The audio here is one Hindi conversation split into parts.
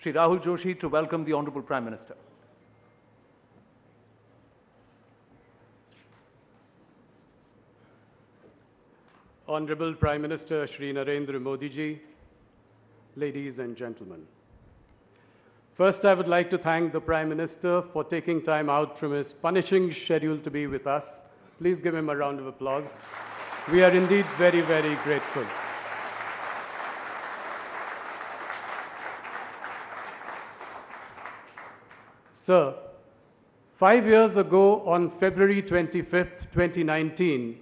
Shri Rahul Joshi to welcome the Honorable Prime Minister. Honorable Prime Minister Shri Narendra Modi ji, ladies and gentlemen. First, I would like to thank the Prime Minister for taking time out from his punishing schedule to be with us. Please give him a round of applause. We are indeed very, very grateful. Sir, 5 years ago on February 25th, 2019,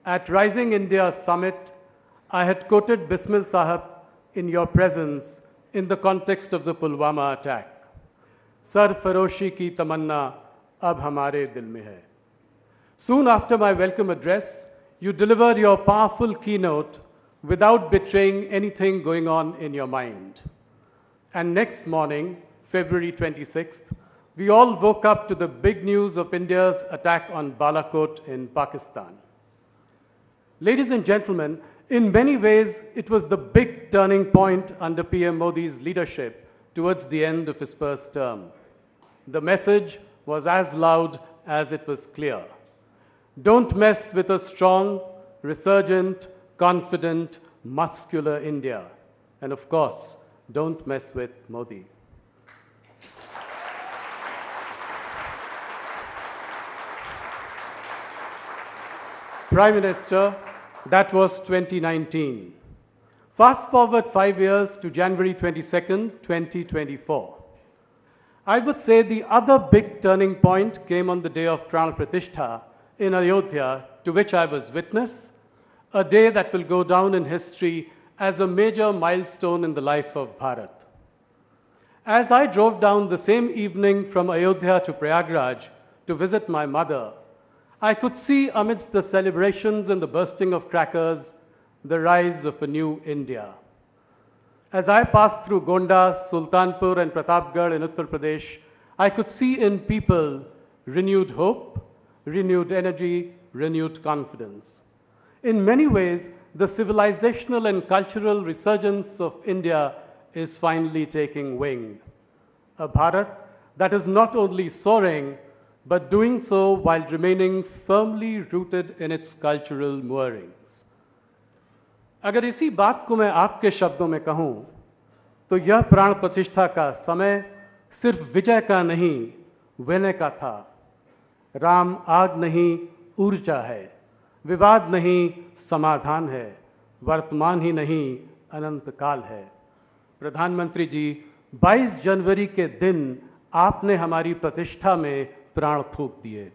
at Rising India Summit, I had quoted Bismil Sahab in your presence in the context of the Pulwama attack. Sarfaroshi ki tamanna ab hamare dil mein hai. Soon after my welcome address, you delivered your powerful keynote without betraying anything going on in your mind. And next morning, February 26th, we all woke up to the big news of India's attack on Balakot in Pakistan. Ladies and gentlemen, in many ways, it was the big turning point under PM Modi's leadership towards the end of his first term. The message was as loud as it was clear. Don't mess with a strong, resurgent, confident, muscular India. And of course, don't mess with Modi. Prime Minister, that was 2019. Fast forward 5 years to January 22nd, 2024. I would say the other big turning point came on the day of Pran Pratishtha in Ayodhya, to which I was witness, a day that will go down in history as a major milestone in the life of Bharat. As I drove down the same evening from Ayodhya to Prayagraj to visit my mother, I could see amidst the celebrations and the bursting of crackers, the rise of a new India. As I passed through Gonda, Sultanpur and Pratapgarh in Uttar Pradesh, I could see in people renewed hope, renewed energy, renewed confidence. In many ways, the civilizational and cultural resurgence of India is finally taking wing. A Bharat that is not only soaring, but doing so while remaining firmly rooted in its cultural moorings. अगर इसी बात को मैं आपके शब्दों में कहूँ, तो यह प्राण प्रतिष्ठा का समय सिर्फ विजय का नहीं, विनय का था। राम आग नहीं, ऊर्जा है। विवाद नहीं, समाधान है। वर्तमान ही नहीं, अनंत काल है। प्रधानमंत्री जी, 22 जनवरी के दिन आपने हमारी प्रतिष्ठा में प्राण फूंक दिए।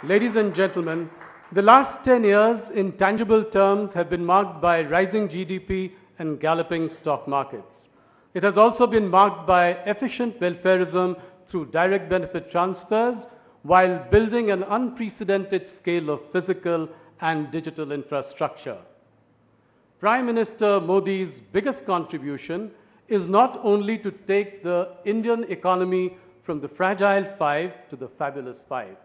Ladies and gentlemen, the last 10 years in tangible terms have been marked by rising GDP and galloping stock markets. It has also been marked by efficient welfarism through direct benefit transfers while building an unprecedented scale of physical and digital infrastructure. Prime Minister Modi's biggest contribution is not only to take the Indian economy from the fragile 5 to the fabulous 5.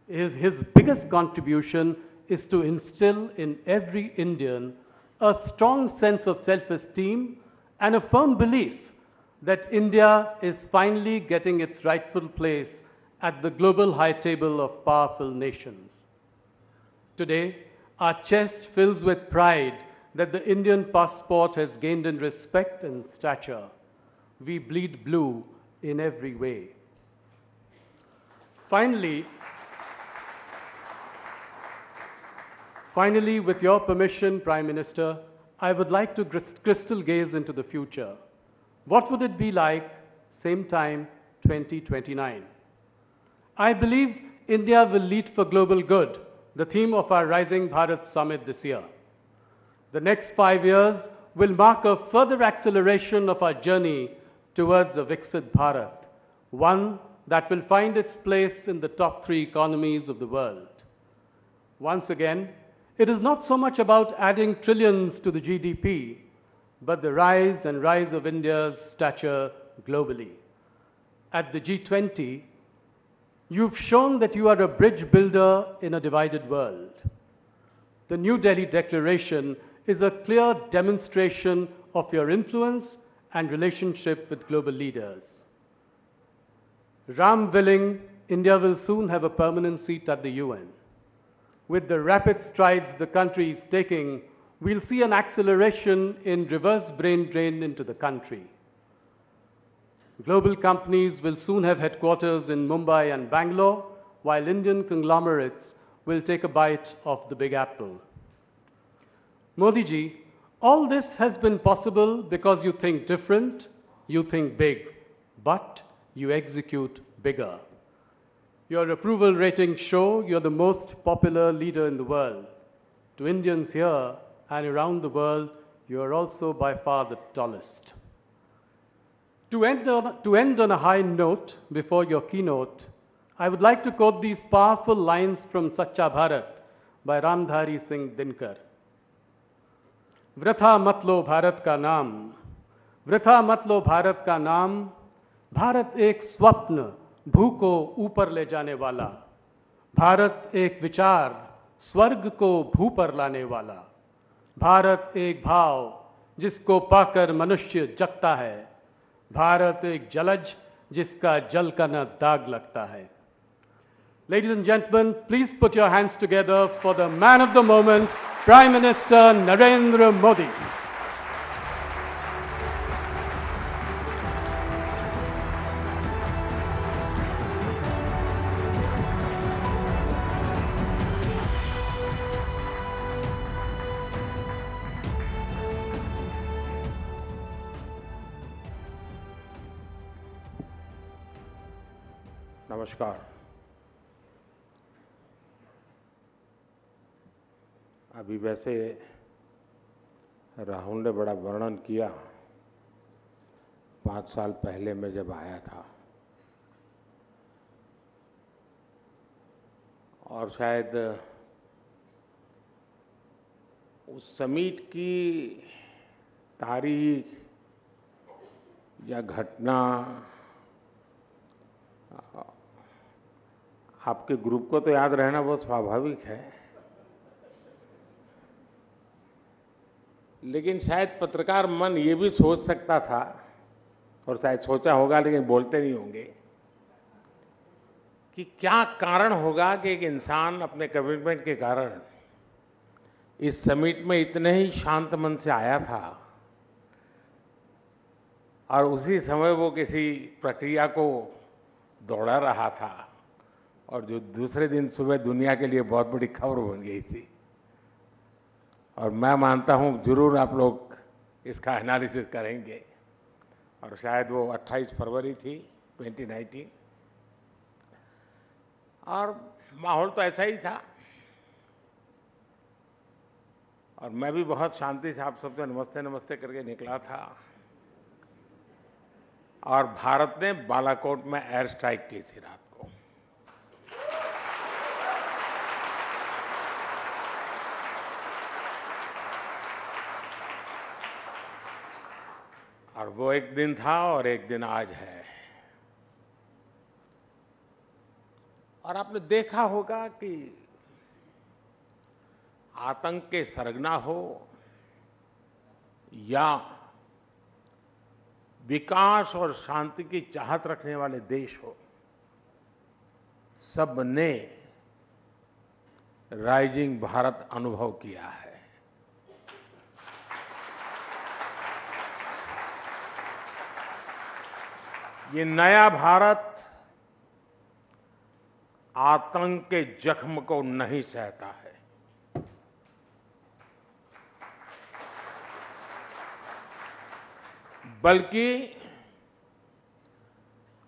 His biggest contribution is to instill in every Indian a strong sense of self-esteem and a firm belief that India is finally getting its rightful place at the global high table of powerful nations. Today, our chest fills with pride that the Indian passport has gained in respect and stature. We bleed blue in every way. Finally, with your permission, Prime Minister, I would like to crystal gaze into the future. What would it be like, same time, 2029? I believe India will lead for global good, the theme of our Rising Bharat Summit this year. The next 5 years will mark a further acceleration of our journey towards a Viksit Bharat, one that will find its place in the top 3 economies of the world. Once again, it is not so much about adding trillions to the GDP, but the rise of India's stature globally. At the G20, you've shown that you are a bridge builder in a divided world. The New Delhi Declaration is a clear demonstration of your influence and relationship with global leaders. Ram willing, India will soon have a permanent seat at the UN. With the rapid strides the country is taking, we'll see an acceleration in reverse brain drain into the country. Global companies will soon have headquarters in Mumbai and Bangalore, while Indian conglomerates will take a bite of the Big Apple. Modi ji, all this has been possible because you think different, you think big, but you execute bigger. Your approval ratings show you're the most popular leader in the world. To Indians here and around the world, you are also by far the tallest. To end on a high note before your keynote, I would like to quote these powerful lines from Sacha Bharat by Ramdhari Singh Dinkar. वृथा मत लो भारत का नाम, वृथा मत लो भारत का नाम, भारत एक स्वप्न भू को ऊपर ले जाने वाला, भारत एक विचार स्वर्ग को भू पर लाने वाला, भारत एक भाव जिसको पाकर मनुष्य जगता है, भारत एक जलज जिसका जल का न दाग लगता है. Ladies and gentlemen, please put your hands together for the man of the moment, Prime Minister Narendra Modi. नमस्कार. अभी वैसे राहुल ने बड़ा वर्णन किया 5 साल पहले मैं जब आया था, और शायद उस समिट की तारीख या घटना आपके ग्रुप को तो याद रहना बहुत स्वाभाविक है, लेकिन शायद पत्रकार मन ये भी सोच सकता था, और शायद सोचा होगा लेकिन बोलते नहीं होंगे, कि क्या कारण होगा कि एक इंसान अपने कमिटमेंट के कारण इस समिट में इतने ही शांत मन से आया था और उसी समय वो किसी प्रक्रिया को दौड़ा रहा था, और जो दूसरे दिन सुबह दुनिया के लिए बहुत बड़ी खबर बन गई थी. और मैं मानता हूँ जरूर आप लोग इसका एनालिसिस करेंगे, और शायद वो 28 फरवरी थी 2019, और माहौल तो ऐसा ही था, और मैं भी बहुत शांति से आप सबसे नमस्ते नमस्ते करके निकला था, और भारत ने बालाकोट में एयर स्ट्राइक की थी रात को. और वो एक दिन था और एक दिन आज है. और आपने देखा होगा कि आतंक के सरगना हो या विकास और शांति की चाहत रखने वाले देश हो, सब ने राइजिंग भारत अनुभव किया है. ये नया भारत आतंक के जख्म को नहीं सहता है. बल्कि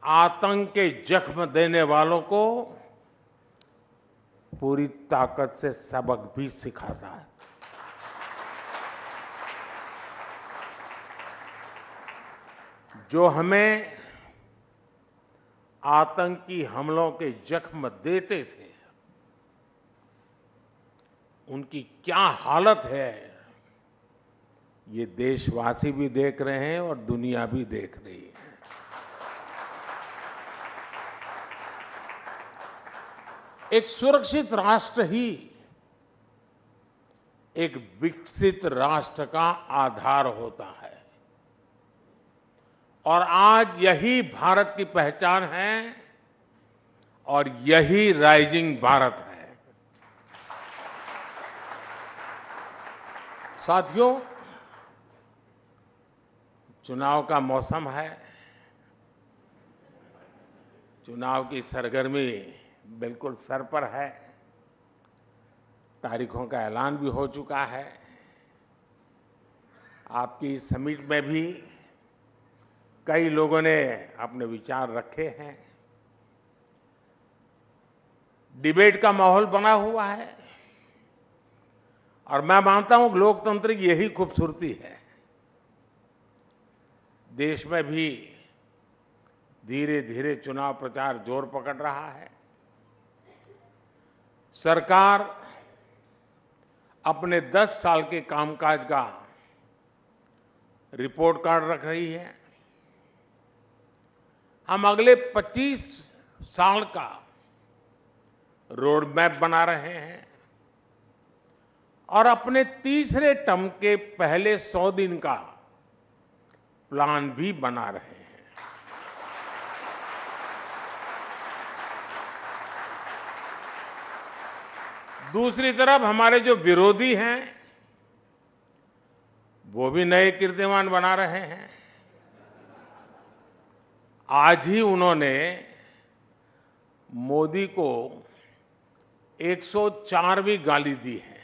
आतंक के जख्म देने वालों को पूरी ताकत से सबक भी सिखाता है. जो हमें आतंकी हमलों के जख्म देते थे, उनकी क्या हालत है ये देशवासी भी देख रहे हैं और दुनिया भी देख रही है. एक सुरक्षित राष्ट्र ही एक विकसित राष्ट्र का आधार होता है। और आज यही भारत की पहचान है और यही राइजिंग भारत है। साथियों, चुनाव का मौसम है। चुनाव की सरगर्मी बिल्कुल सर पर है। तारीखों का ऐलान भी हो चुका है। आपकी समिट में भी कई लोगों ने अपने विचार रखे हैं। डिबेट का माहौल बना हुआ है और मैं मानता हूं कि लोकतंत्र की यही खूबसूरती है। देश में भी धीरे धीरे चुनाव प्रचार जोर पकड़ रहा है। सरकार अपने 10 साल के कामकाज का रिपोर्ट कार्ड रख रही है। हम अगले 25 साल का रोड मैप बना रहे हैं और अपने तीसरे टर्म के पहले 100 दिन का प्लान भी बना रहे हैं। दूसरी तरफ हमारे जो विरोधी हैं वो भी नए कीर्तिमान बना रहे हैं। आज ही उन्होंने मोदी को 104वीं गाली दी है।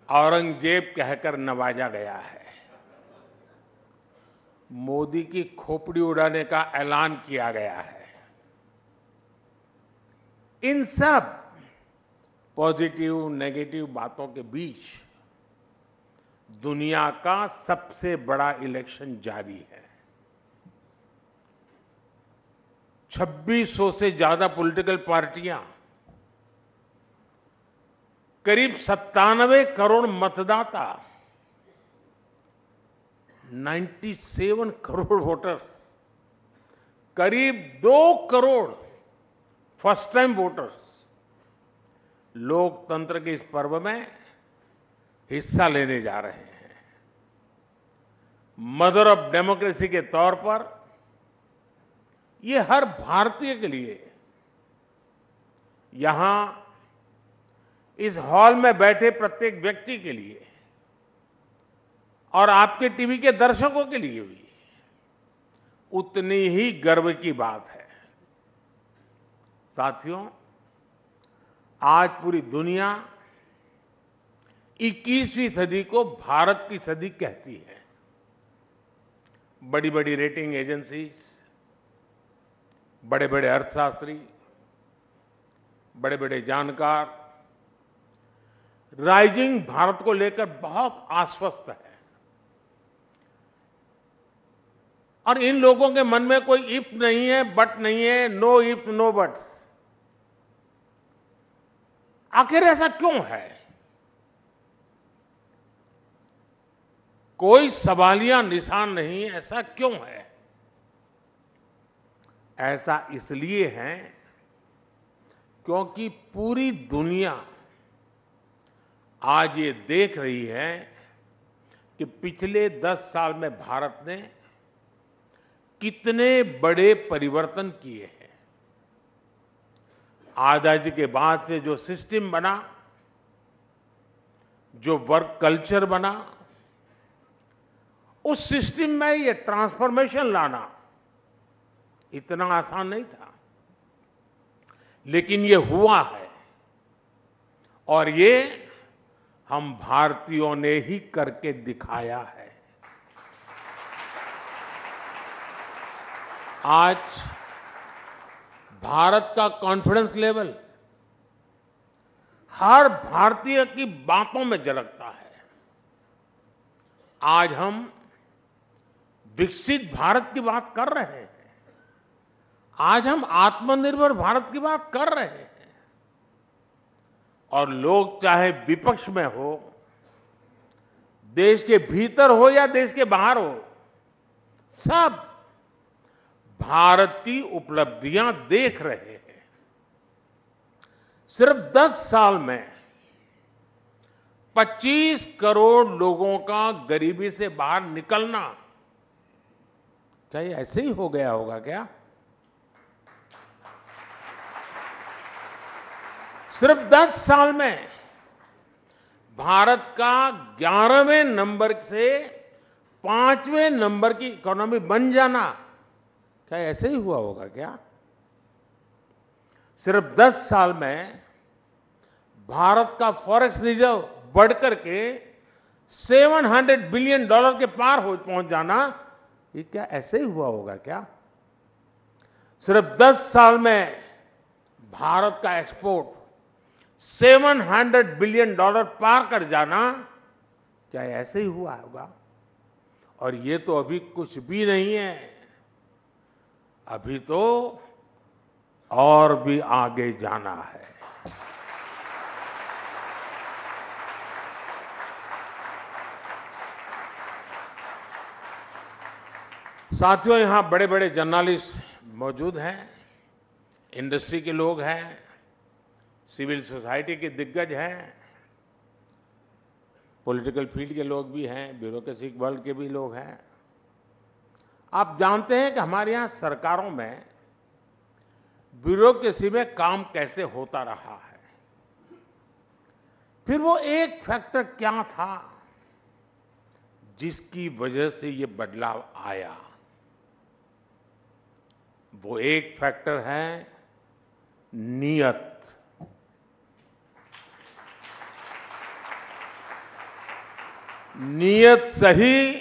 औरंगजेब कहकर नवाजा गया है। मोदी की खोपड़ी उड़ाने का ऐलान किया गया है। इन सब पॉजिटिव नेगेटिव बातों के बीच दुनिया का सबसे बड़ा इलेक्शन जारी है। 2600 से ज्यादा पॉलिटिकल पार्टियां, करीब 97 करोड़ मतदाता, 97 करोड़ वोटर्स, करीब 2 करोड़ फर्स्ट टाइम वोटर्स लोकतंत्र के इस पर्व में हिस्सा लेने जा रहे हैं। मदर ऑफ डेमोक्रेसी के तौर पर ये हर भारतीय के लिए, यहां इस हॉल में बैठे प्रत्येक व्यक्ति के लिए और आपके टीवी के दर्शकों के लिए भी उतनी ही गर्व की बात है। साथियों, आज पूरी दुनिया 21वीं सदी को भारत की सदी कहती है। बड़ी बड़ी रेटिंग एजेंसीज, बड़े बड़े अर्थशास्त्री, बड़े बड़े जानकार राइजिंग भारत को लेकर बहुत आश्वस्त है। और इन लोगों के मन में कोई इफ नहीं है, बट नहीं है, नो इफ नो बट्स। आखिर ऐसा क्यों है? कोई सवालिया निशान नहीं, ऐसा क्यों है? ऐसा इसलिए है क्योंकि पूरी दुनिया आज ये देख रही है कि पिछले 10 साल में भारत ने कितने बड़े परिवर्तन किए हैं। आजादी के बाद से जो सिस्टम बना, जो वर्क कल्चर बना, उस सिस्टम में ये ट्रांसफॉर्मेशन लाना इतना आसान नहीं था, लेकिन ये हुआ है और ये हम भारतीयों ने ही करके दिखाया है। आज भारत का कॉन्फिडेंस लेवल हर भारतीय की बातों में झलकता है। आज हम विकसित भारत की बात कर रहे हैं। आज हम आत्मनिर्भर भारत की बात कर रहे हैं। और लोग चाहे विपक्ष में हो, देश के भीतर हो या देश के बाहर हो, सब भारत की उपलब्धियां देख रहे हैं। सिर्फ 10 साल में 25 करोड़ लोगों का गरीबी से बाहर निकलना, क्या ये ऐसे ही हो गया होगा क्या? सिर्फ 10 साल में भारत का 11वें नंबर से 5वें नंबर की इकोनॉमी बन जाना, क्या ऐसे ही हुआ होगा क्या? सिर्फ 10 साल में भारत का फॉरेक्स रिजर्व बढ़कर के $700 बिलियन के पार पहुंच जाना, ये क्या ऐसे ही हुआ होगा क्या? सिर्फ 10 साल में भारत का एक्सपोर्ट $700 बिलियन पार कर जाना, क्या ऐसे ही हुआ होगा? और ये तो अभी कुछ भी नहीं है, अभी तो और भी आगे जाना है। साथियों, यहां बड़े बड़े जर्नलिस्ट मौजूद हैं, इंडस्ट्री के लोग हैं, सिविल सोसाइटी के दिग्गज हैं, पॉलिटिकल फील्ड के लोग भी हैं, ब्यूरोक्रेसी वर्ल्ड के भी लोग हैं। आप जानते हैं कि हमारे यहाँ सरकारों में ब्यूरोक्रेसी में काम कैसे होता रहा है। फिर वो एक फैक्टर क्या था जिसकी वजह से ये बदलाव आया? वो एक फैक्टर है नियत। नियत सही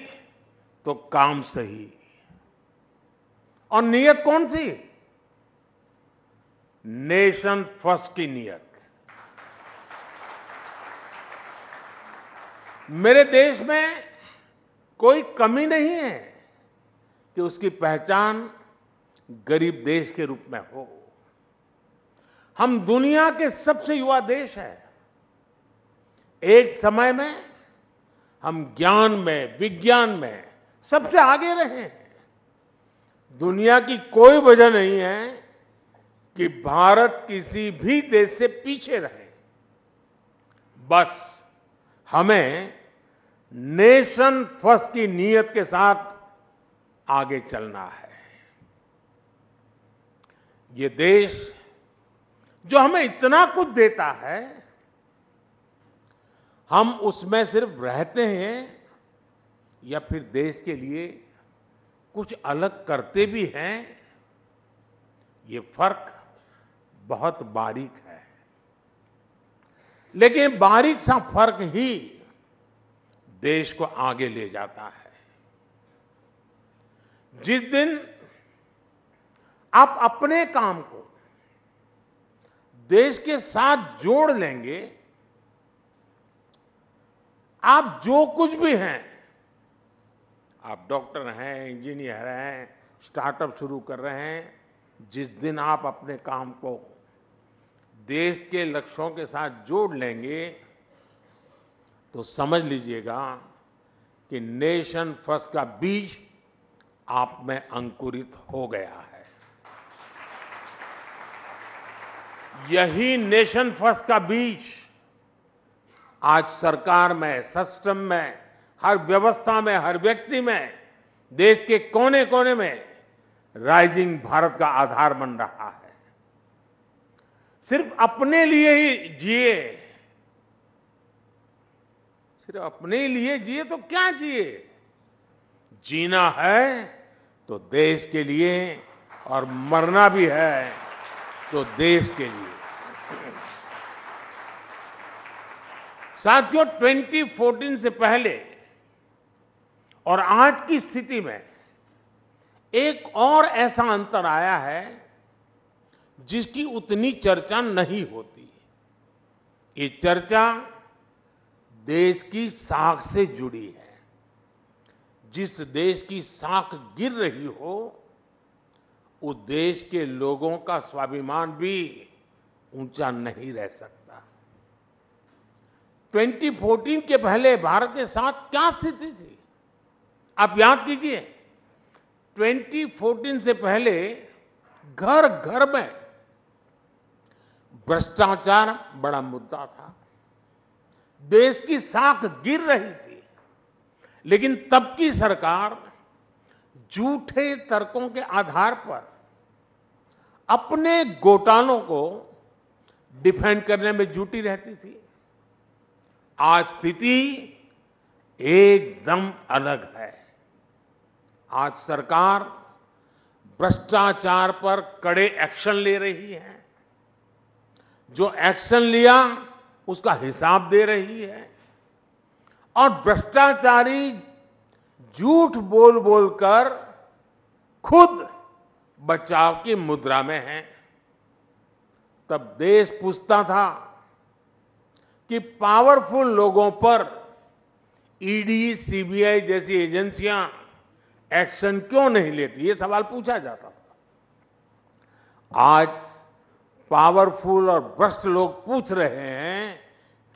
तो काम सही। और नियत कौन सी? नेशन फर्स्ट की नियत। मेरे देश में कोई कमी नहीं है कि उसकी पहचान गरीब देश के रूप में हो। हम दुनिया के सबसे युवा देश हैं। एक समय में हम ज्ञान में, विज्ञान में सबसे आगे रहे हैं। दुनिया की कोई वजह नहीं है कि भारत किसी भी देश से पीछे रहे। बस हमें नेशन फर्स्ट की नीयत के साथ आगे चलना है। ये देश जो हमें इतना कुछ देता है, हम उसमें सिर्फ रहते हैं या फिर देश के लिए कुछ अलग करते भी हैं, ये फर्क बहुत बारीक है। लेकिन बारीक सा फर्क ही देश को आगे ले जाता है। जिस दिन आप अपने काम को देश के साथ जोड़ लेंगे, आप जो कुछ भी हैं, आप डॉक्टर हैं, इंजीनियर हैं, स्टार्टअप शुरू कर रहे हैं, जिस दिन आप अपने काम को देश के लक्ष्यों के साथ जोड़ लेंगे, तो समझ लीजिएगा कि नेशन फर्स्ट का बीज आप में अंकुरित हो गया है। यही नेशन फर्स्ट का बीज आज सरकार में, सिस्टम में, हर व्यवस्था में, हर व्यक्ति में, देश के कोने कोने में राइजिंग भारत का आधार बन रहा है। सिर्फ अपने लिए ही जिए, सिर्फ अपने लिए जिए तो क्या जिए? जीना है तो देश के लिए, और मरना भी है तो देश के लिए। साथियों, 2014 से पहले और आज की स्थिति में एक और ऐसा अंतर आया है जिसकी उतनी चर्चा नहीं होती। ये चर्चा देश की साख से जुड़ी है। जिस देश की साख गिर रही हो, उस देश के लोगों का स्वाभिमान भी ऊंचा नहीं रह सकता। 2014 के पहले भारत के साथ क्या स्थिति थी? आप याद कीजिए, 2014 से पहले घर घर में भ्रष्टाचार बड़ा मुद्दा था। देश की साख गिर रही थी, लेकिन तब की सरकार झूठे तर्कों के आधार पर अपने घोटालों को डिफेंड करने में जुटी रहती थी। आज स्थिति एकदम अलग है। आज सरकार भ्रष्टाचार पर कड़े एक्शन ले रही है। जो एक्शन लिया उसका हिसाब दे रही है, और भ्रष्टाचारी झूठ बोल बोलकर खुद बचाव की मुद्रा में है। तब देश पूछता था कि पावरफुल लोगों पर ईडी, सीबीआई जैसी एजेंसियां एक्शन क्यों नहीं लेती, ये सवाल पूछा जाता था। आज पावरफुल और भ्रष्ट लोग पूछ रहे हैं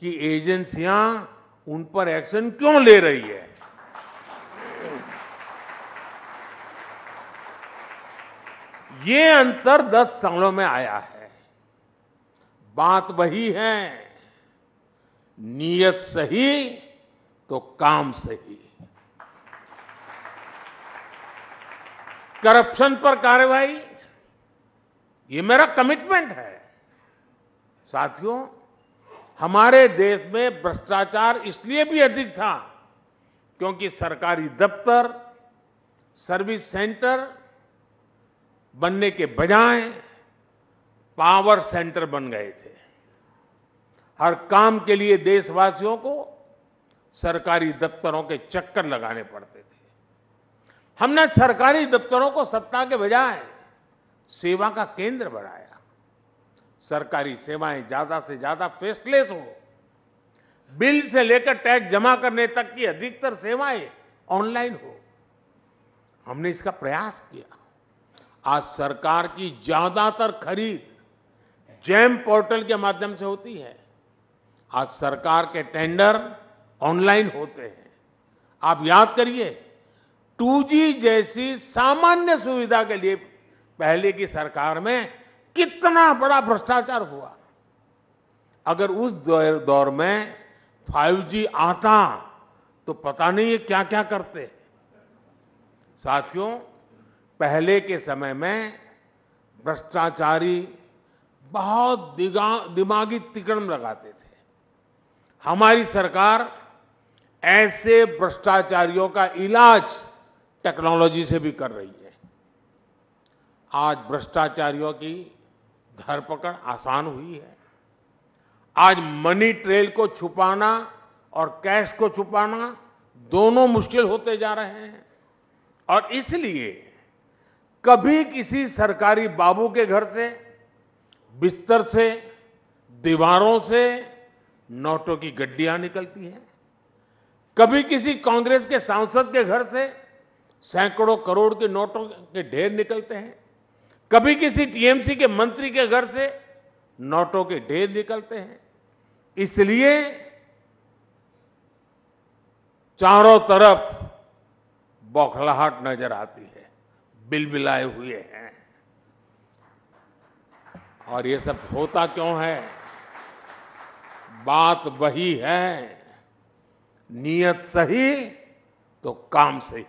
कि एजेंसियां उन पर एक्शन क्यों ले रही है। ये अंतर 10 सालों में आया है। बात वही है, नीयत सही तो काम सही। करप्शन पर कार्रवाई, ये मेरा कमिटमेंट है। साथियों, हमारे देश में भ्रष्टाचार इसलिए भी अधिक था क्योंकि सरकारी दफ्तर, सर्विस सेंटर बनने के बजाय पावर सेंटर बन गए थे। हर काम के लिए देशवासियों को सरकारी दफ्तरों के चक्कर लगाने पड़ते थे। हमने सरकारी दफ्तरों को सत्ता के बजाय सेवा का केंद्र बनाया। सरकारी सेवाएं ज्यादा से ज्यादा फेसलेस हो, बिल से लेकर टैक्स जमा करने तक की अधिकतर सेवाएं ऑनलाइन हो। हमने इसका प्रयास किया। आज सरकार की ज्यादातर खरीद जेम पोर्टल के माध्यम से होती है। आज सरकार के टेंडर ऑनलाइन होते हैं। आप याद करिए, 2G जैसी सामान्य सुविधा के लिए पहले की सरकार में कितना बड़ा भ्रष्टाचार हुआ। अगर उस दौर में 5G आता तो पता नहीं ये क्या क्या करते। साथियों, पहले के समय में भ्रष्टाचारी बहुत दिमागी तिकड़म लगाते थे। हमारी सरकार ऐसे भ्रष्टाचारियों का इलाज टेक्नोलॉजी से भी कर रही है। आज भ्रष्टाचारियों की धरपकड़ आसान हुई है। आज मनी ट्रेल को छुपाना और कैश को छुपाना दोनों मुश्किल होते जा रहे हैं। और इसलिए कभी किसी सरकारी बाबू के घर से, बिस्तर से, दीवारों से नोटों की गड्डियां निकलती हैं। कभी किसी कांग्रेस के सांसद के घर से सैकड़ों करोड़ के नोटों के ढेर निकलते हैं। कभी किसी टीएमसी के मंत्री के घर से नोटों के ढेर निकलते हैं। इसलिए चारों तरफ बौखलाहट नजर आती है, बिलबिलाए हुए हैं। और ये सब होता क्यों है? बात वही है, नीयत सही तो काम सही।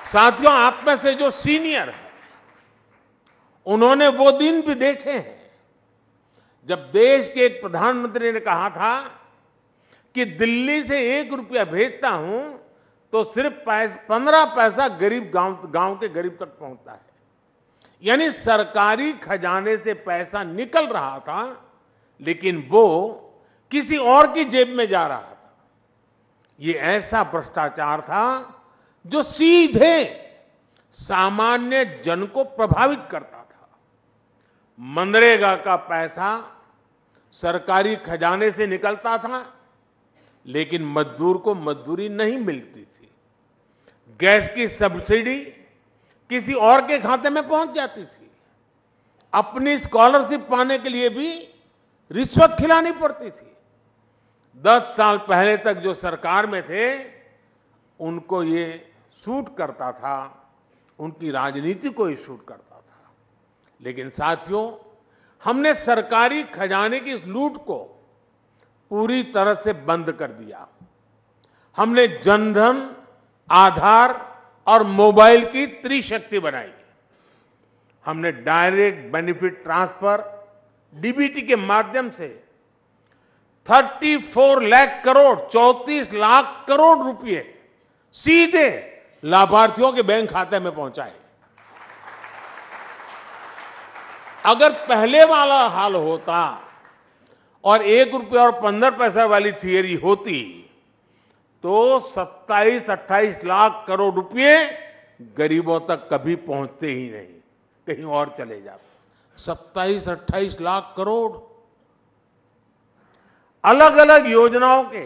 साथियों, आप में से जो सीनियर हैं, उन्होंने वो दिन भी देखे हैं जब देश के एक प्रधानमंत्री ने कहा था कि दिल्ली से 1 रुपया भेजता हूं तो सिर्फ 15 पैसा गरीब गांव के गरीब तक पहुंचता है। यानी सरकारी खजाने से पैसा निकल रहा था, लेकिन वो किसी और की जेब में जा रहा था। ये ऐसा भ्रष्टाचार था जो सीधे सामान्य जन को प्रभावित करता था। मनरेगा का पैसा सरकारी खजाने से निकलता था, लेकिन मजदूर को मजदूरी नहीं मिलती थी। गैस की सब्सिडी किसी और के खाते में पहुंच जाती थी। अपनी स्कॉलरशिप पाने के लिए भी रिश्वत खिलानी पड़ती थी। 10 साल पहले तक जो सरकार में थे, उनको ये सूट करता था, उनकी राजनीति को ये सूट करता था। लेकिन साथियों, हमने सरकारी खजाने की इस लूट को पूरी तरह से बंद कर दिया। हमने जनधन, आधार और मोबाइल की त्रिशक्ति बनाई। हमने डायरेक्ट बेनिफिट ट्रांसफर डीबीटी के माध्यम से 34 लाख करोड़ 34 लाख करोड़ रुपए सीधे लाभार्थियों के बैंक खाते में पहुंचाए। अगर पहले वाला हाल होता और 1 रुपया और 15 पैसा वाली थियरी होती तो 27-28 लाख करोड़ रुपए गरीबों तक कभी पहुंचते ही नहीं, कहीं और चले जाते। 27-28 लाख करोड़ अलग अलग योजनाओं के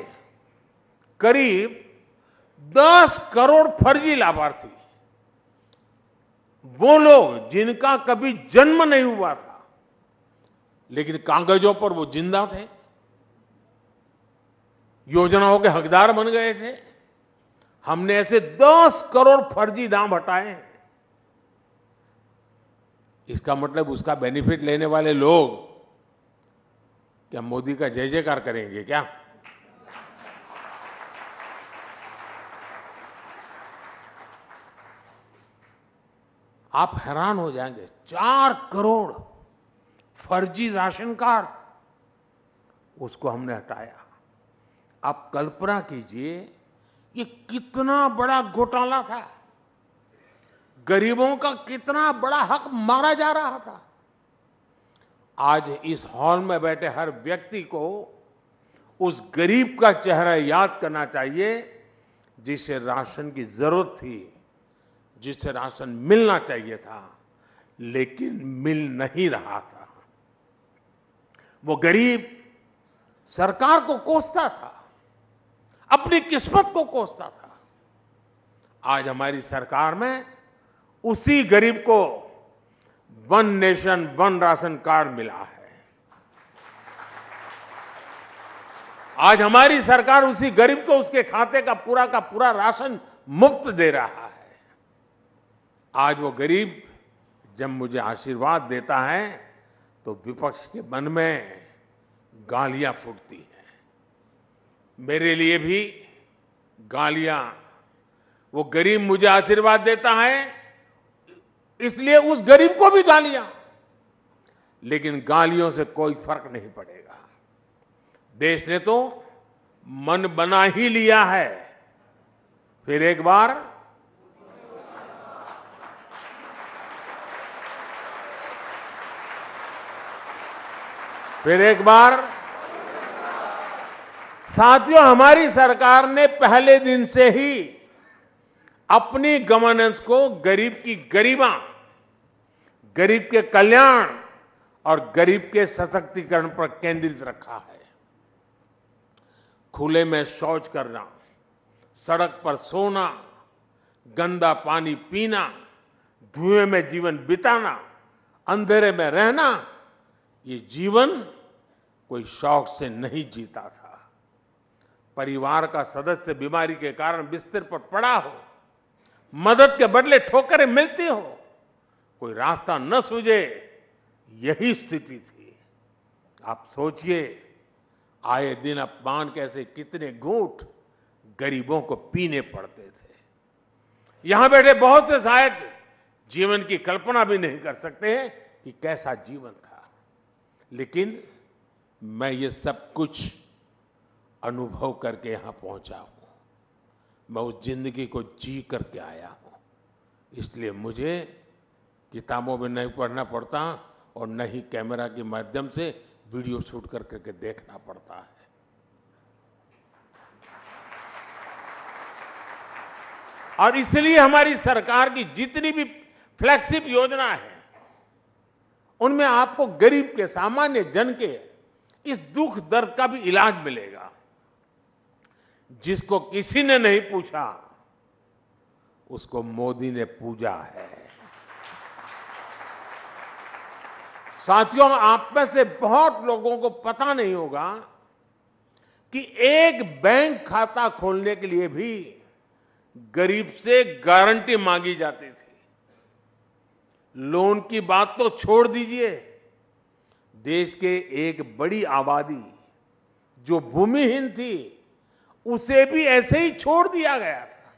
करीब 10 करोड़ फर्जी लाभार्थी, वो लोग जिनका कभी जन्म नहीं हुआ था लेकिन कागजों पर वो जिंदा थे, योजनाओं के हकदार बन गए थे। हमने ऐसे 10 करोड़ फर्जी नाम हटाए हैं। इसका मतलब उसका बेनिफिट लेने वाले लोग क्या मोदी का जय जयकार करेंगे क्या? आप हैरान हो जाएंगे, 4 करोड़ फर्जी राशन कार्ड, उसको हमने हटाया। आप कल्पना कीजिए ये कितना बड़ा घोटाला था, गरीबों का कितना बड़ा हक मारा जा रहा था। आज इस हॉल में बैठे हर व्यक्ति को उस गरीब का चेहरा याद करना चाहिए जिसे राशन की जरूरत थी, जिसे राशन मिलना चाहिए था लेकिन मिल नहीं रहा था। वो गरीब सरकार को कोसता था, अपनी किस्मत को कोसता था। आज हमारी सरकार में उसी गरीब को 1 नेशन 1 राशन कार्ड मिला है। आज हमारी सरकार उसी गरीब को उसके खाते का पूरा राशन मुफ्त दे रहा है। आज वो गरीब जब मुझे आशीर्वाद देता है तो विपक्ष के मन में गालियां फूटती हैं। मेरे लिए भी गालियां, वो गरीब मुझे आशीर्वाद देता है इसलिए उस गरीब को भी गालियां, लेकिन गालियों से कोई फर्क नहीं पड़ेगा। देश ने तो मन बना ही लिया है। फिर एक बार साथियों, हमारी सरकार ने पहले दिन से ही अपनी गवर्नेंस को गरीब की गरिमा, गरीब के कल्याण और गरीब के सशक्तिकरण पर केंद्रित रखा है। खुले में शौच करना, सड़क पर सोना, गंदा पानी पीना, धुएं में जीवन बिताना, अंधेरे में रहना, ये जीवन कोई शौक से नहीं जीता था। परिवार का सदस्य बीमारी के कारण बिस्तर पर पड़ा हो, मदद के बदले ठोकरें मिलती हो, कोई रास्ता न सूझे, यही स्थिति थी। आप सोचिए, आए दिन अपमान कैसे कितने घूंट गरीबों को पीने पड़ते थे। यहां बैठे बहुत से शायद जीवन की कल्पना भी नहीं कर सकते हैं कि कैसा जीवन था, लेकिन मैं ये सब कुछ अनुभव करके यहां पहुंचा हूं। मैं उस जिंदगी को जी करके आया हूं, इसलिए मुझे किताबों में नहीं पढ़ना पड़ता और न ही कैमरा के माध्यम से वीडियो शूट करके देखना पड़ता है। और इसलिए हमारी सरकार की जितनी भी फ्लैगशिप योजना है उनमें आपको गरीब के, सामान्य जन के इस दुख दर्द का भी इलाज मिलेगा। जिसको किसी ने नहीं पूछा उसको मोदी ने पूजा है। साथियों, आप में से बहुत लोगों को पता नहीं होगा कि एक बैंक खाता खोलने के लिए भी गरीब से गारंटी मांगी जाती थी। लोन की बात तो छोड़ दीजिए, देश के एक बड़ी आबादी जो भूमिहीन थी उसे भी ऐसे ही छोड़ दिया गया था।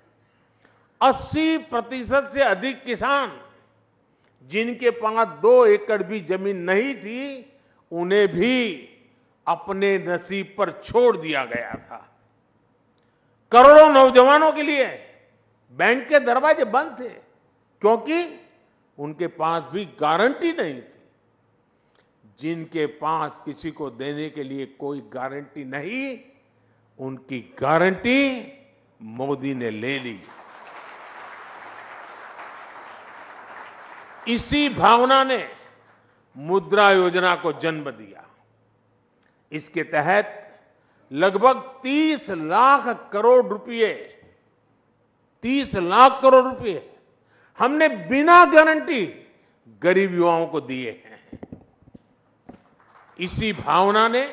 80% से अधिक किसान जिनके पास 2 एकड़ भी जमीन नहीं थी उन्हें भी अपने नसीब पर छोड़ दिया गया था। करोड़ों नौजवानों के लिए बैंक के दरवाजे बंद थे क्योंकि उनके पास भी गारंटी नहीं थी। जिनके पास किसी को देने के लिए कोई गारंटी नहीं, उनकी गारंटी मोदी ने ले ली। इसी भावना ने मुद्रा योजना को जन्म दिया। इसके तहत लगभग 30 लाख करोड़ रुपए, 30 लाख करोड़ रुपए हमने बिना गारंटी गरीब युवाओं को दिए हैं। इसी भावना ने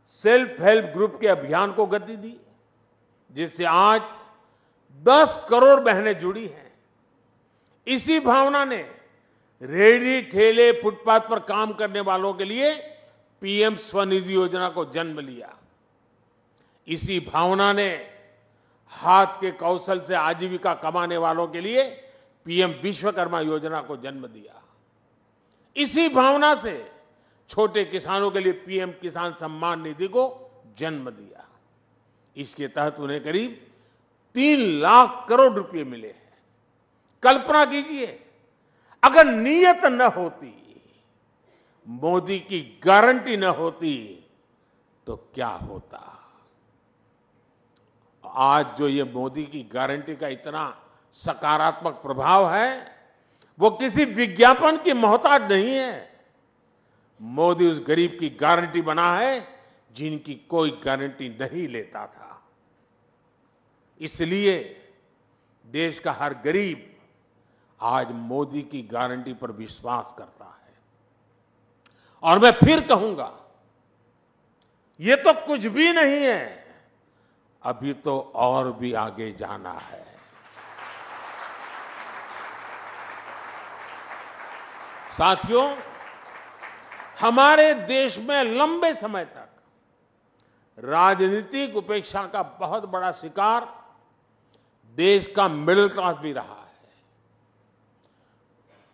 सेल्फ हेल्प ग्रुप के अभियान को गति दी, जिससे आज 10 करोड़ बहनें जुड़ी हैं। इसी भावना ने रेहड़ी ठेले फुटपाथ पर काम करने वालों के लिए पीएम स्वनिधि योजना को जन्म लिया। इसी भावना ने हाथ के कौशल से आजीविका कमाने वालों के लिए पीएम विश्वकर्मा योजना को जन्म दिया। इसी भावना से छोटे किसानों के लिए पीएम किसान सम्मान निधि को जन्म दिया। इसके तहत उन्हें करीब 3 लाख करोड़ रुपए मिले हैं। कल्पना कीजिए, अगर नीयत न होती, मोदी की गारंटी न होती तो क्या होता। आज जो ये मोदी की गारंटी का इतना सकारात्मक प्रभाव है, वो किसी विज्ञापन की मोहताज नहीं है। मोदी उस गरीब की गारंटी बना है जिनकी कोई गारंटी नहीं लेता था। इसलिए देश का हर गरीब आज मोदी की गारंटी पर विश्वास करता है। और मैं फिर कहूंगा, ये तो कुछ भी नहीं है, अभी तो और भी आगे जाना है। साथियों, हमारे देश में लंबे समय तक राजनीतिक उपेक्षा का बहुत बड़ा शिकार देश का मिडिल क्लास भी रहा है।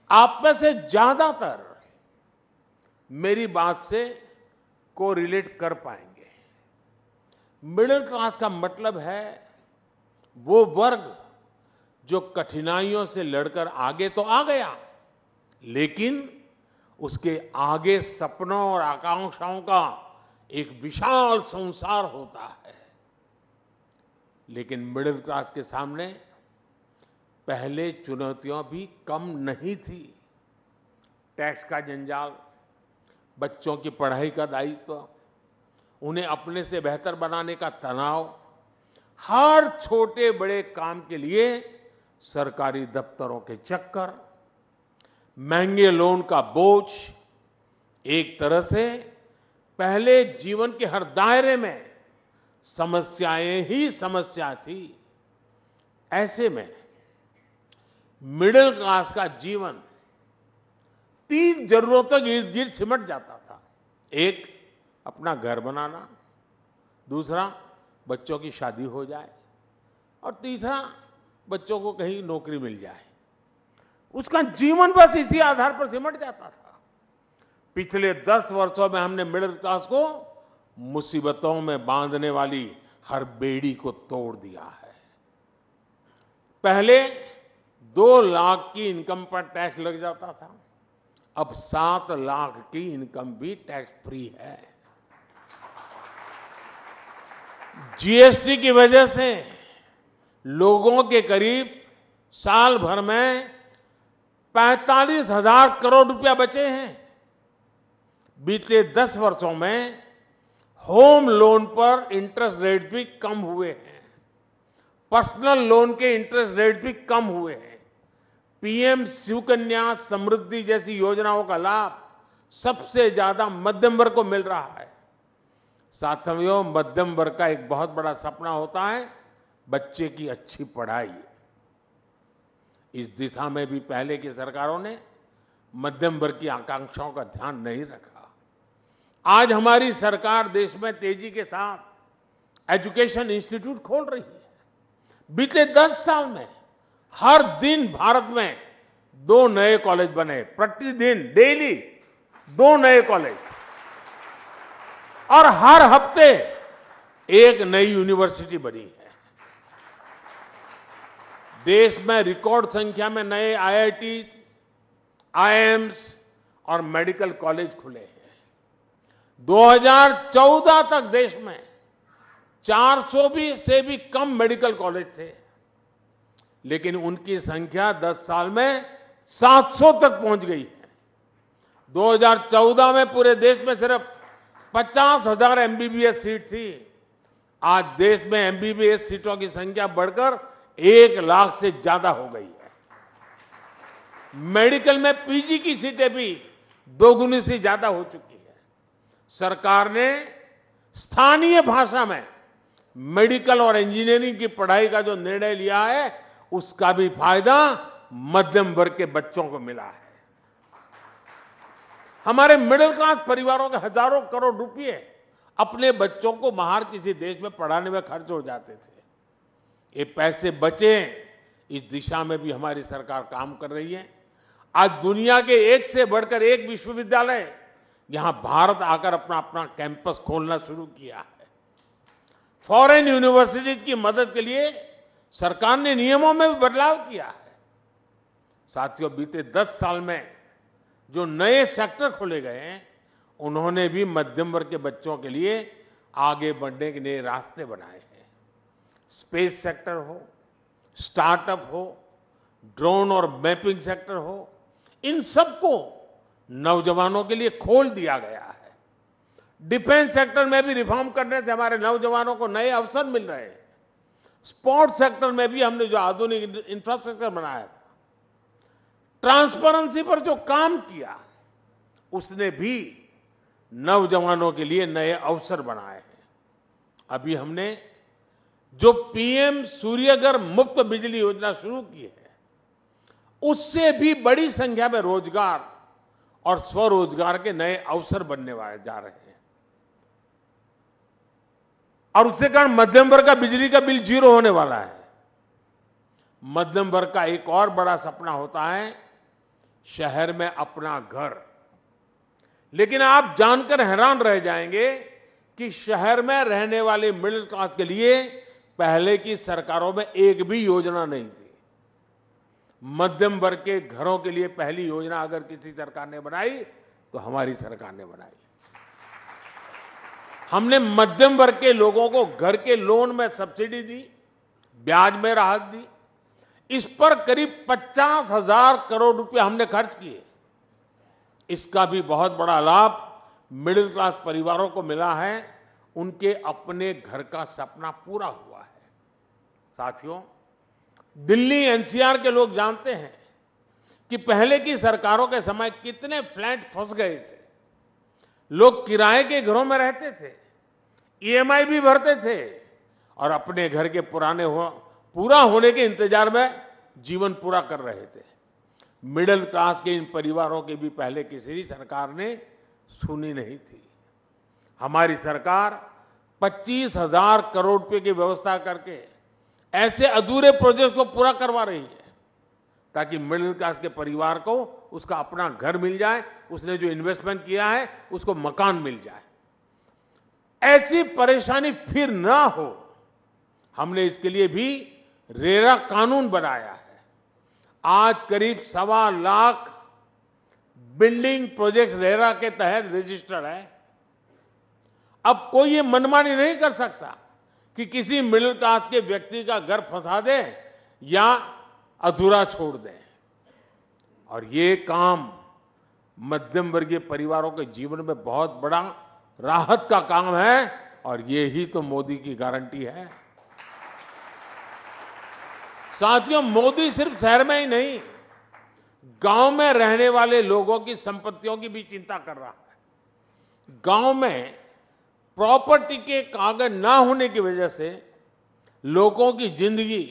आप में से ज्यादातर मेरी बात से कोरिलेट कर पाएंगे। मिडिल क्लास का मतलब है वो वर्ग जो कठिनाइयों से लड़कर आगे तो आ गया, लेकिन उसके आगे सपनों और आकांक्षाओं का एक विशाल संसार होता है। लेकिन मिडिल क्लास के सामने पहले चुनौतियां भी कम नहीं थी। टैक्स का जंजाल, बच्चों की पढ़ाई का दायित्व, उन्हें अपने से बेहतर बनाने का तनाव, हर छोटे बड़े काम के लिए सरकारी दफ्तरों के चक्कर, महंगे लोन का बोझ, एक तरह से पहले जीवन के हर दायरे में समस्याएं ही समस्या थी। ऐसे में मिडिल क्लास का जीवन 3 जरूरतों के इर्द गिर्द सिमट जाता था। एक, अपना घर बनाना, दूसरा, बच्चों की शादी हो जाए, और तीसरा, बच्चों को कहीं नौकरी मिल जाए। उसका जीवन बस इसी आधार पर सिमट जाता था। पिछले 10 वर्षों में हमने मिडिल क्लास को मुसीबतों में बांधने वाली हर बेड़ी को तोड़ दिया है। पहले 2 लाख की इनकम पर टैक्स लग जाता था, अब 7 लाख की इनकम भी टैक्स फ्री है। जीएसटी की वजह से लोगों के करीब साल भर में 45,000 करोड़ रुपया बचे हैं। बीते 10 वर्षों में होम लोन पर इंटरेस्ट रेट भी कम हुए हैं, पर्सनल लोन के इंटरेस्ट रेट भी कम हुए हैं। पीएम सुकन्या समृद्धि जैसी योजनाओं का लाभ सबसे ज्यादा मध्यम वर्ग को मिल रहा है। साथियों, मध्यम वर्ग का एक बहुत बड़ा सपना होता है बच्चे की अच्छी पढ़ाई। इस दिशा में भी पहले की सरकारों ने मध्यम वर्ग की आकांक्षाओं का ध्यान नहीं रखा। आज हमारी सरकार देश में तेजी के साथ एजुकेशन इंस्टीट्यूट खोल रही है। बीते 10 साल में हर दिन भारत में 2 नए कॉलेज बने, प्रतिदिन डेली 2 नए कॉलेज, और हर हफ्ते एक नई यूनिवर्सिटी बनी है। देश में रिकॉर्ड संख्या में नए आईआईटी, आईआईएम्स और मेडिकल कॉलेज खुले हैं। 2014 तक देश में 400 से भी कम मेडिकल कॉलेज थे, लेकिन उनकी संख्या 10 साल में 700 तक पहुंच गई है। 2014 में पूरे देश में सिर्फ 50,000 एमबीबीएस सीट थी। आज देश में एमबीबीएस सीटों की संख्या बढ़कर 1 लाख से ज्यादा हो गई है। मेडिकल में पीजी की सीटें भी 2 गुनी से ज्यादा हो चुकी है। सरकार ने स्थानीय भाषा में मेडिकल और इंजीनियरिंग की पढ़ाई का जो निर्णय लिया है, उसका भी फायदा मध्यम वर्ग के बच्चों को मिला है। हमारे मिडिल क्लास परिवारों के हजारों करोड़ रुपए अपने बच्चों को बाहर किसी देश में पढ़ाने में खर्च हो जाते थे। ये पैसे बचे, इस दिशा में भी हमारी सरकार काम कर रही है। आज दुनिया के एक से बढ़कर एक विश्वविद्यालय यहां भारत आकर अपना अपना कैंपस खोलना शुरू किया है। फॉरेन यूनिवर्सिटीज की मदद के लिए सरकार ने नियमों में भी बदलाव किया है। साथियों, बीते 10 साल में जो नए सेक्टर खोले गए हैं, उन्होंने भी मध्यम वर्ग के बच्चों के लिए आगे बढ़ने के नए रास्ते बनाए हैं। स्पेस सेक्टर हो, स्टार्टअप हो, ड्रोन और मैपिंग सेक्टर हो, इन सबको नौजवानों के लिए खोल दिया गया है। डिफेंस सेक्टर में भी रिफॉर्म करने से हमारे नौजवानों को नए अवसर मिल रहे हैं। स्पोर्ट्स सेक्टर में भी हमने जो आधुनिक इंफ्रास्ट्रक्चर बनाया था, ट्रांसपेरेंसी पर जो काम किया, उसने भी नौजवानों के लिए नए अवसर बनाए हैं। अभी हमने जो पीएम सूर्यघर मुफ्त बिजली योजना शुरू की है, उससे भी बड़ी संख्या में रोजगार और स्वरोजगार के नए अवसर बनने वाले जा रहे हैं। और उसके कारण मध्यम वर्ग का बिजली का बिल 0 होने वाला है। मध्यम वर्ग का एक और बड़ा सपना होता है शहर में अपना घर। लेकिन आप जानकर हैरान रह जाएंगे कि शहर में रहने वाले मिडिल क्लास के लिए पहले की सरकारों में एक भी योजना नहीं थी। मध्यम वर्ग के घरों के लिए पहली योजना अगर किसी सरकार ने बनाई तो हमारी सरकार ने बनाई। हमने मध्यम वर्ग के लोगों को घर के लोन में सब्सिडी दी, ब्याज में राहत दी। इस पर करीब 50,000 करोड़ रुपए हमने खर्च किए। इसका भी बहुत बड़ा लाभ मिडिल क्लास परिवारों को मिला है। उनके अपने घर का सपना पूरा हुआ है। साथियों, दिल्ली एनसीआर के लोग जानते हैं कि पहले की सरकारों के समय कितने फ्लैट फंस गए थे। लोग किराए के घरों में रहते थे, ईएमआई भी भरते थे और अपने घर के पूरा होने के इंतजार में जीवन पूरा कर रहे थे। मिडिल क्लास के इन परिवारों की भी पहले किसी सरकार ने सुनी नहीं थी। हमारी सरकार 25,000 करोड़ रुपए की व्यवस्था करके ऐसे अधूरे प्रोजेक्ट को पूरा करवा रही है ताकि मिडिल क्लास के परिवार को उसका अपना घर मिल जाए, उसने जो इन्वेस्टमेंट किया है उसको मकान मिल जाए। ऐसी परेशानी फिर ना हो, हमने इसके लिए भी रेरा कानून बनाया है। आज करीब 1.25 लाख बिल्डिंग प्रोजेक्ट्स रेरा के तहत रजिस्टर्ड है। अब कोई ये मनमानी नहीं कर सकता कि किसी मिडिल क्लास के व्यक्ति का घर फंसा दे या अधूरा छोड़ दे। और ये काम मध्यम वर्गीय परिवारों के जीवन में बहुत बड़ा राहत का काम है और ये ही तो मोदी की गारंटी है। साथियों, मोदी सिर्फ शहर में ही नहीं, गांव में रहने वाले लोगों की संपत्तियों की भी चिंता कर रहा है। गांव में प्रॉपर्टी के कागज ना होने की वजह से लोगों की जिंदगी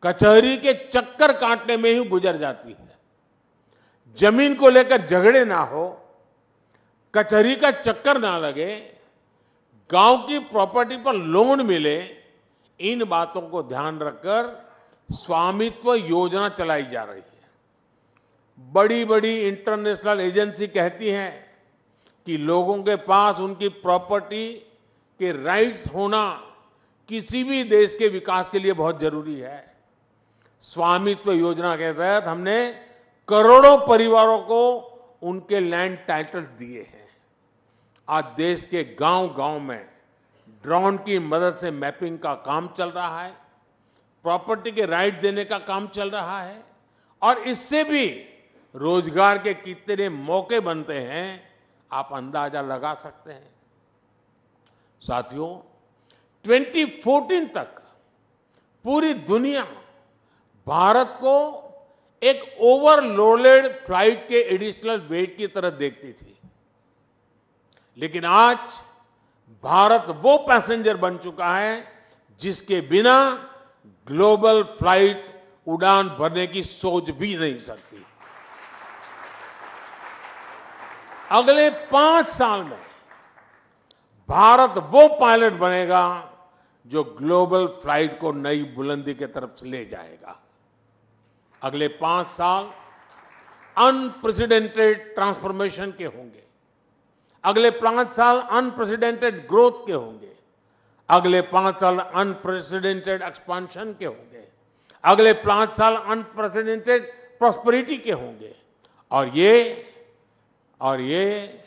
कचहरी के चक्कर काटने में ही गुजर जाती है। जमीन को लेकर झगड़े ना हो, कचहरी का चक्कर ना लगे, गांव की प्रॉपर्टी पर लोन मिले, इन बातों को ध्यान रखकर स्वामित्व योजना चलाई जा रही है। बड़ी बड़ी इंटरनेशनल एजेंसी कहती हैं कि लोगों के पास उनकी प्रॉपर्टी के राइट्स होना किसी भी देश के विकास के लिए बहुत जरूरी है। स्वामित्व योजना के तहत हमने करोड़ों परिवारों को उनके लैंड टाइटल दिए हैं। आज देश के गांव-गांव में ड्रोन की मदद से मैपिंग का काम चल रहा है, प्रॉपर्टी के राइट देने का काम चल रहा है और इससे भी रोजगार के कितने मौके बनते हैं, आप अंदाजा लगा सकते हैं। साथियों, 2014 तक पूरी दुनिया भारत को एक ओवरलोडेड फ्लाइट के एडिशनल वेट की तरह देखती थी, लेकिन आज भारत वो पैसेंजर बन चुका है जिसके बिना ग्लोबल फ्लाइट उड़ान भरने की सोच भी नहीं सकती। अगले 5 साल में भारत वो पायलट बनेगा जो ग्लोबल फ्लाइट को नई बुलंदी की तरफ ले जाएगा। अगले 5 साल अनप्रेसिडेंटेड ट्रांसफॉर्मेशन के होंगे। अगले 5 साल अनप्रेसिडेंटेड ग्रोथ के होंगे। अगले 5 साल अनप्रेसिडेंटेड एक्सपांशन के होंगे। अगले 5 साल अनप्रेसिडेंटेड प्रॉस्पेरिटी के होंगे। और ये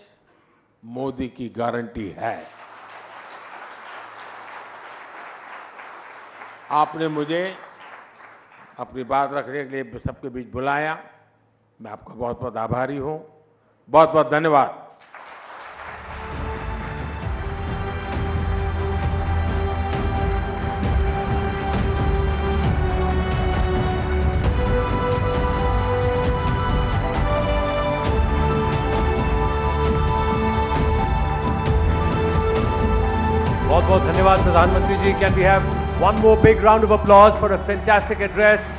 मोदी की गारंटी है। आपने मुझे अपनी बात रखने के लिए सबके बीच बुलाया, मैं आपका बहुत बहुत आभारी हूं। बहुत बहुत धन्यवाद। बहुत बहुत धन्यवाद प्रधानमंत्री जी। Can we have one more big round of applause for a fantastic address?